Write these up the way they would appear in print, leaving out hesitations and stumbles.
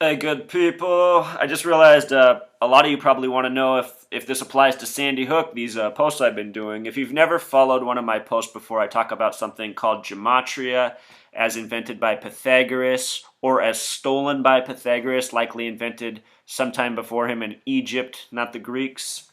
Hey, good people. I just realized a lot of you probably want to know if this applies to Sandy Hook, these posts I've been doing. If you've never followed one of my posts before, I talk about something called gematria, as invented by Pythagoras, or as stolen by Pythagoras, likely invented sometime before him in Egypt, not the Greeks.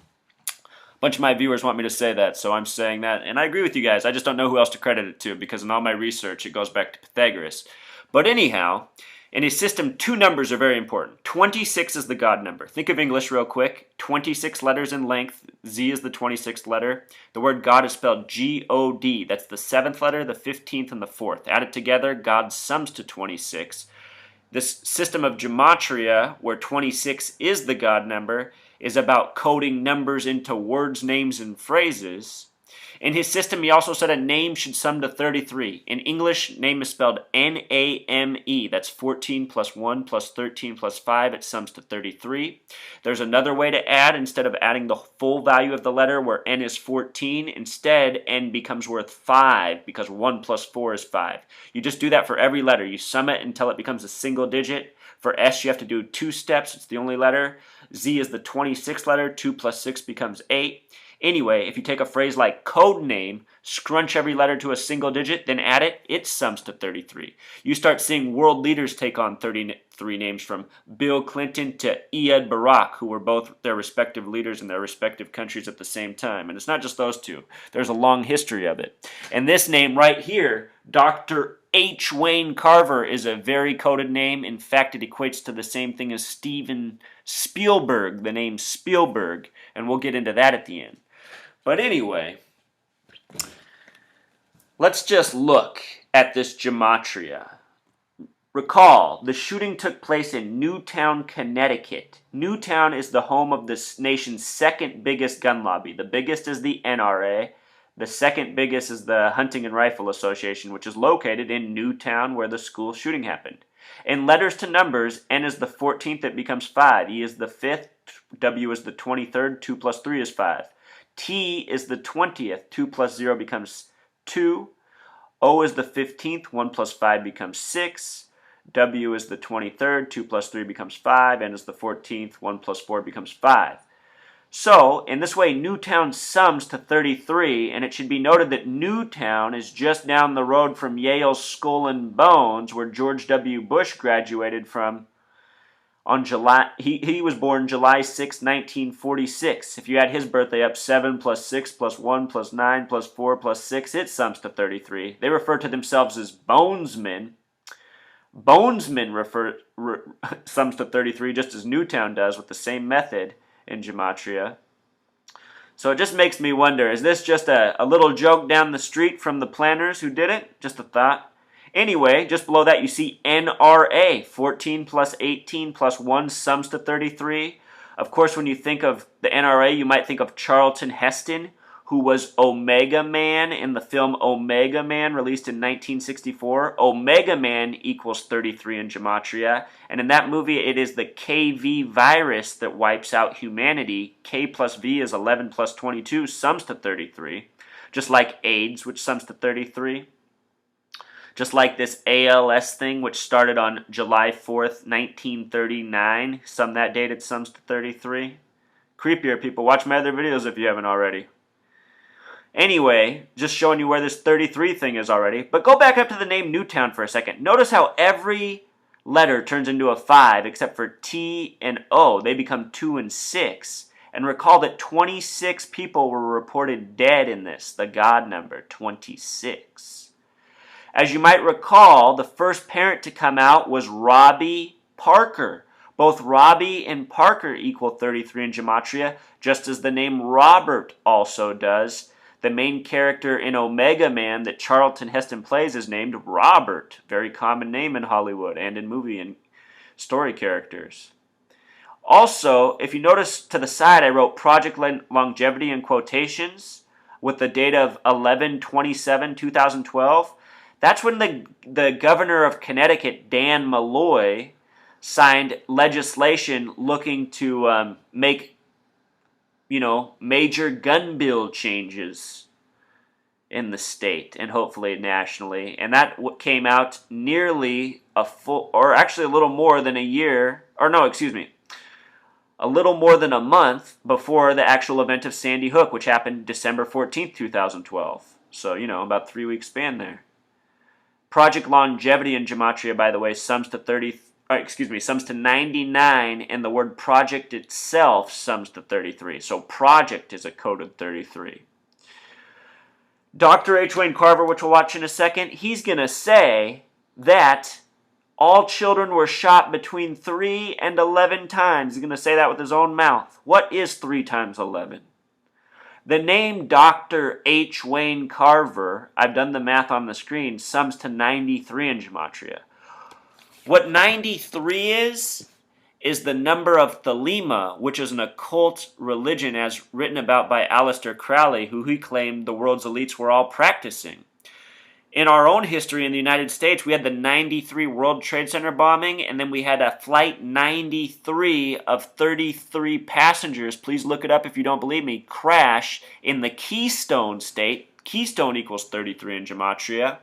A bunch of my viewers want me to say that, so I'm saying that. And I agree with you guys. I just don't know who else to credit it to, because in all my research, it goes back to Pythagoras. But anyhow, in his system, two numbers are very important. 26 is the God number. Think of English real quick. 26 letters in length. Z is the 26th letter. The word God is spelled G-O-D. That's the 7th letter, the 15th, and the 4th. Add it together, God sums to 26. This system of gematria, where 26 is the God number, is about coding numbers into words, names, and phrases. In his system, he also said a name should sum to 33. In English, name is spelled N-A-M-E. That's 14 plus 1 plus 13 plus 5. It sums to 33. There's another way to add. Instead of adding the full value of the letter, where N is 14, instead N becomes worth 5 because 1 plus 4 is 5. You just do that for every letter. You sum it until it becomes a single digit. For S, you have to do 2 steps. It's the only letter. Z is the 26th letter. 2 plus 6 becomes 8. Anyway, if you take a phrase like code name, scrunch every letter to a single digit, then add it, it sums to 33. You start seeing world leaders take on 33 names, from Bill Clinton to Iyad Barak, who were both their respective leaders in their respective countries at the same time. And it's not just those two. There's a long history of it. And this name right here, Dr. H. Wayne Carver, is a very coded name. In fact, it equates to the same thing as Steven Spielberg, the name Spielberg. And we'll get into that at the end. But anyway, let's just look at this gematria. Recall, the shooting took place in Newtown, Connecticut. Newtown is the home of the nation's second biggest gun lobby. The biggest is the NRA. The second biggest is the Hunting and Rifle Association, which is located in Newtown, where the school shooting happened. In letters to numbers, N is the 14th, it becomes 5. E is the 5th, W is the 23rd, 2 plus 3 is 5. T is the 20th, 2 plus 0 becomes 2. O is the 15th, 1 plus 5 becomes 6. W is the 23rd, 2 plus 3 becomes 5. N is the 14th, 1 plus 4 becomes 5. So, in this way, Newtown sums to 33, and it should be noted that Newtown is just down the road from Yale's Skull and Bones, where George W. Bush graduated from on July. He was born July 6, 1946. If you add his birthday up, 7 plus 6 plus 1 plus 9 plus 4 plus 6, it sums to 33. They refer to themselves as Bonesmen. Bonesmen sums to 33, just as Newtown does, with the same method in gematria. So it just makes me wonder, is this just a little joke down the street from the planners who did it? Just a thought. Anyway, just below that you see NRA. 14 plus 18 plus 1 sums to 33. Of course, when you think of the NRA, you might think of Charlton Heston, who was Omega Man in the film Omega Man, released in 1964. Omega Man equals 33 in gematria. And in that movie, it is the KV virus that wipes out humanity. K plus V is 11 plus 22, sums to 33. Just like AIDS, which sums to 33. Just like this ALS thing, which started on July 4th, 1939. Sum that date, it sums to 33. Creepier, people. Watch my other videos if you haven't already. Anyway, just showing you where this 33 thing is already. But go back up to the name Newtown for a second. Notice how every letter turns into a 5, except for T and O. They become 2 and 6. And recall that 26 people were reported dead in this, the God number, 26. As you might recall, the first parent to come out was Robbie Parker. Both Robbie and Parker equal 33 in gematria, just as the name Robert also does. The main character in Omega Man that Charlton Heston plays is named Robert. Very common name in Hollywood and in movie and story characters. Also, if you notice to the side, I wrote Project Longevity in quotations with the date of 11/27/2012. That's when the governor of Connecticut, Dan Malloy, signed legislation looking to make, major gun bill changes. in the state and hopefully nationally. And that came out nearly a full, or actually a little more than a year, or no, excuse me, a little more than a month before the actual event of Sandy Hook, which happened December 14th, 2012. So, about 3 weeks span there. Project longevity in gematria, by the way, sums to 99, and the word project itself sums to 33. So project is a coded 33. Dr. H. Wayne Carver, which we'll watch in a second, he's going to say that all children were shot between 3 and 11 times. He's going to say that with his own mouth. What is 3 times 11? The name Dr. H. Wayne Carver, I've done the math on the screen, sums to 93 in gematria. What 93 is the number of Thelema, which is an occult religion as written about by Aleister Crowley, who he claimed the world's elites were all practicing. In our own history in the United States, we had the 93 World Trade Center bombing, and then we had a flight 93 of 33 passengers, please look it up if you don't believe me, crash in the Keystone State. Keystone equals 33 in gematria.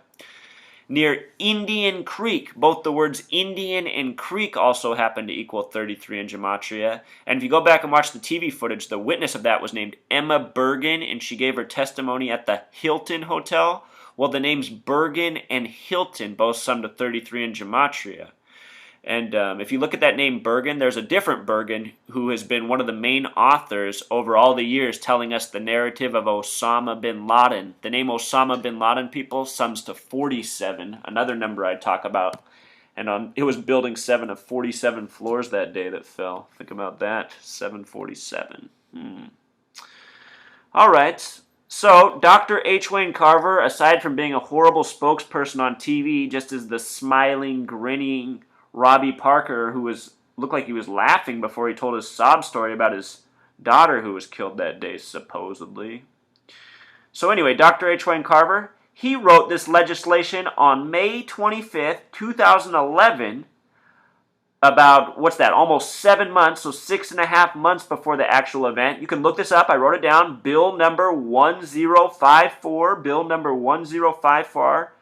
Near Indian Creek. Both the words Indian and Creek also happen to equal 33 in gematria. And if you go back and watch the TV footage, the witness of that was named Emma Bergen, and she gave her testimony at the Hilton Hotel. Well, the names Bergen and Hilton both sum to 33 in gematria. And if you look at that name Bergen, there's a different Bergen who has been one of the main authors over all the years telling us the narrative of Osama bin Laden. The name Osama bin Laden, people, sums to 47, another number I talk about. And it was building 7 of 47 floors that day that fell. Think about that, 747. All right. So, Dr. H. Wayne Carver, aside from being a horrible spokesperson on TV, just as the smiling, grinning Robbie Parker, who looked like he was laughing before he told his sob story about his daughter who was killed that day, supposedly. So anyway, Dr. H. Wayne Carver, he wrote this legislation on May 25th, 2011, about, almost 7 months, so 6.5 months before the actual event. You can look this up. I wrote it down. Bill number 1054. Bill number 1054.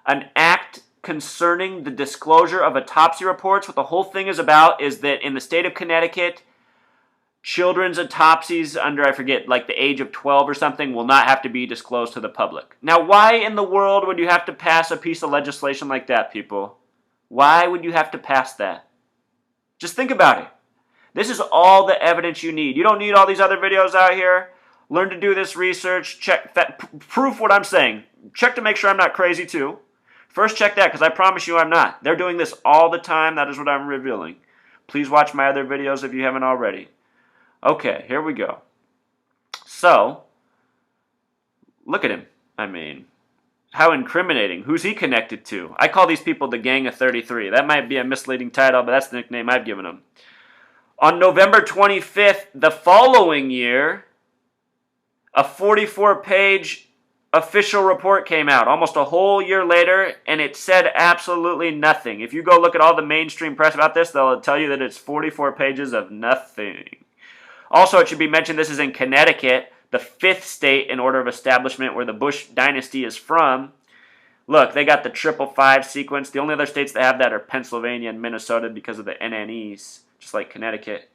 An act concerning the disclosure of autopsy reports. What the whole thing is about is that in the state of Connecticut, children's autopsies under, I forget, like the age of 12 or something, will not have to be disclosed to the public. Now, why in the world would you have to pass a piece of legislation like that, people? Why would you have to pass that? Just think about it. This is all the evidence you need. You don't need all these other videos out here. Learn to do this research. Check that, proof what I'm saying. Check to make sure I'm not crazy too. First check that, because I promise you I'm not. They're doing this all the time. That is what I'm revealing. Please watch my other videos if you haven't already. Okay, here we go. So, look at him. I mean, how incriminating. Who's he connected to? I call these people the Gang of 33. That might be a misleading title, but that's the nickname I've given them. On November 25th, the following year, a 44-page official report came out almost a whole year later, and it said absolutely nothing. If you go look at all the mainstream press about this, they'll tell you that it's 44 pages of nothing. Also, it should be mentioned this is in Connecticut, the 5th state in order of establishment where the Bush dynasty is from. Look, they got the 555 sequence. The only other states that have that are Pennsylvania and Minnesota because of the NNEs, just like Connecticut.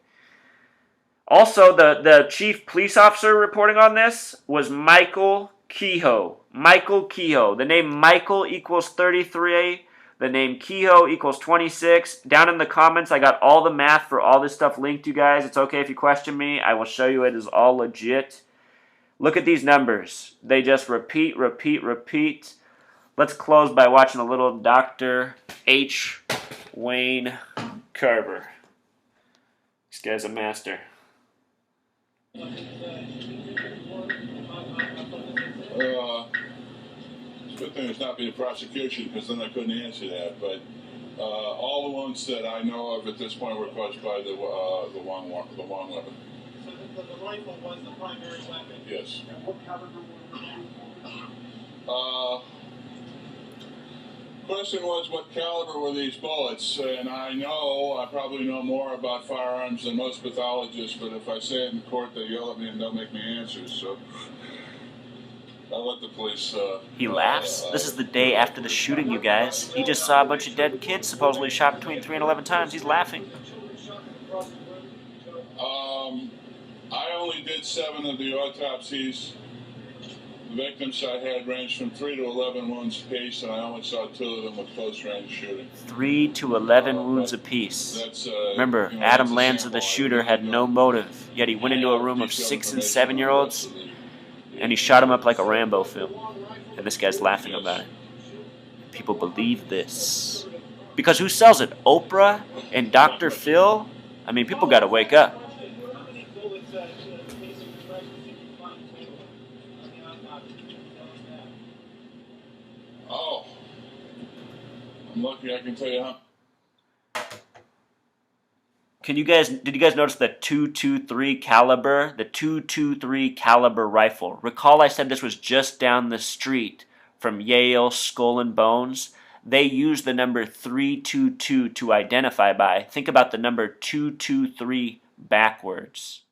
Also, the chief police officer reporting on this was Michael Kehoe. Michael Kehoe. The name Michael equals 33. The name Kehoe equals 26. Down in the comments, I got all the math for all this stuff linked, you guys. It's okay if you question me. I will show you it is all legit. Look at these numbers. They just repeat, repeat, repeat. Let's close by watching a little Dr. H. Wayne Carver. This guy's a master. It's a good thing it's not being a prosecution, because then I couldn't answer that. But all the ones that I know of at this point were caused by the long weapon. So the rifle was the primary weapon? Yes. And what caliber were Question was, what caliber were these bullets? And I probably know more about firearms than most pathologists, but if I say it in court, they yell at me and don't make me answer. So I'll let the police. He laughs. This is the day after the shooting, you guys. He just saw a bunch of dead kids supposedly shot between 3 and 11 times. He's laughing. I only did 7 of the autopsies. The victims I had ranged from 3 to 11 wounds apiece, and I only saw 2 of them with close-range shooting. 3 to 11 wounds apiece. Remember, Adam Lanza, the shooter, had no motive, yet he went into a room of 6 and 7-year-olds, and he shot him up like a Rambo film. And this guy's laughing about it. People believe this. Because who sells it? Oprah and Dr. Phil? I mean, people gotta wake up. Oh, I'm lucky I can tell you how. Did you guys notice the 223 caliber? The 223 caliber rifle. Recall I said this was just down the street from Yale Skull and Bones? They use the number 322 to identify by. Think about the number 223 backwards.